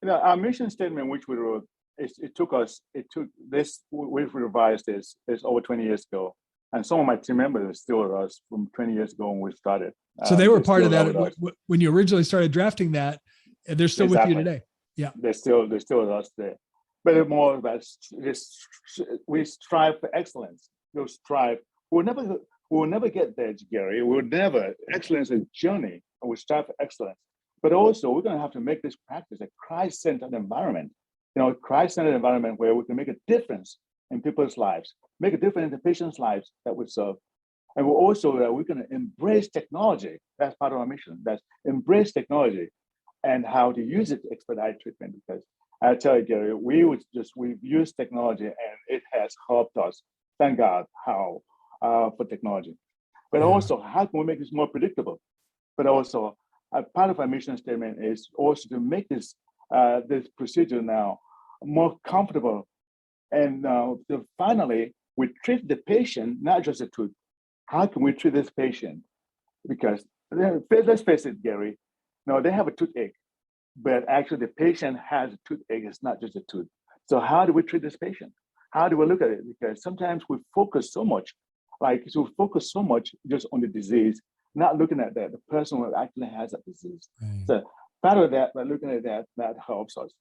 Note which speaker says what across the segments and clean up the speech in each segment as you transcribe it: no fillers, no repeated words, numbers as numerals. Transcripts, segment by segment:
Speaker 1: our mission statement, which we wrote, it took this, we've revised this over 20 years ago. And some of my team members are still with us from 20 years ago when we started.
Speaker 2: So they were part of that when you originally started drafting that, and they're still with you today. Yeah.
Speaker 1: They're still with us today. But it's more about this, we strive for excellence. We'll strive. We'll never get there, Gary. Excellence is a journey, and we strive for excellence. But also, we're going to have to make this practice a Christ-centered environment. Christ-centered environment where we can make a difference in people's lives, make a difference in the patients' lives that we serve. And we're going to embrace technology. That's part of our mission. That's embrace technology and how to use it to expedite treatment. Because I tell you, Gary, we've used technology and it has helped us. Thank God for technology. But also, how can we make this more predictable? But also, part of our mission statement is also to make this procedure now more comfortable. And finally, we treat the patient, not just the tooth. How can we treat this patient? Because let's face it, Gary, they have a toothache, but actually the patient has a toothache. It's not just a tooth. So how do we treat this patient? How do we look at it? Because sometimes we focus so much just on the disease, not looking at the person who actually has that disease. Right. So part of that, by looking at that helps us.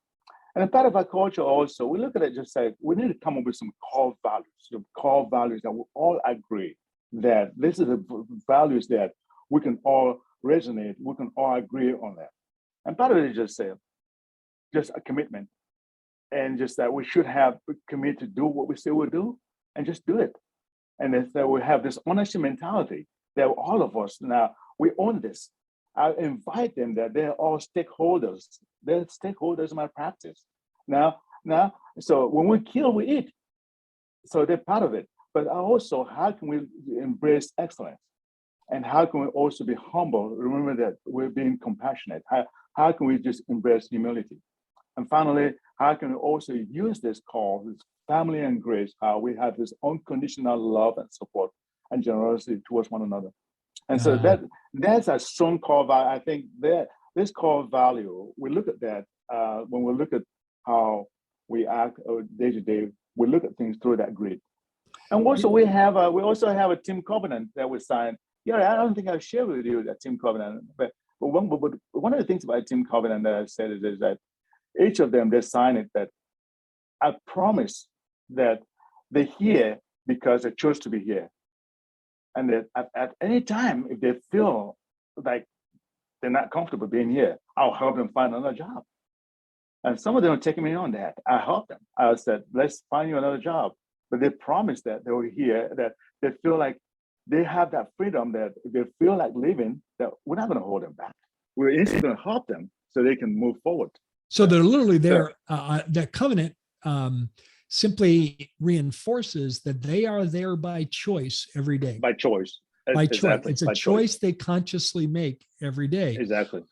Speaker 1: And part of our culture also, we look at it just like we need to come up with some core values that we all agree that this is the values that we can all resonate, we can all agree on that. And part of it is just a commitment. And just that we should have committed to do what we say we'll do and just do it. And it's that we have this ownership mentality that all of us now, we own this. I invite them that they're all stakeholders. They're stakeholders in my practice. Now, so when we kill, we eat. So they're part of it. But also, how can we embrace excellence? And how can we also be humble? Remember that we're being compassionate. How can we just embrace humility? And finally, how can we also use this call, this family and grace, how we have this unconditional love and support and generosity towards one another. And so that's a strong core value. I think that this core value, we look at that when we look at how we act day to day, we look at things through that grid. And also we also have a team covenant that we signed. Yeah, I don't think I've shared with you that team covenant, but one of the things about team covenant that I've said is that each of them, they sign it that I promise that they're here because they chose to be here. And that at any time, if they feel like they're not comfortable being here, I'll help them find another job. And some of them are taking me on that. I help them. I said, let's find you another job. But they promised that they were here, that they feel like they have that freedom, that if they feel like leaving, that we're not going to hold them back. We're instead going to help them so they can move forward.
Speaker 2: So they're literally there. That covenant simply reinforces that they are there by choice every day.
Speaker 1: By choice.
Speaker 2: By choice. It's a choice they consciously make every day.
Speaker 1: Exactly.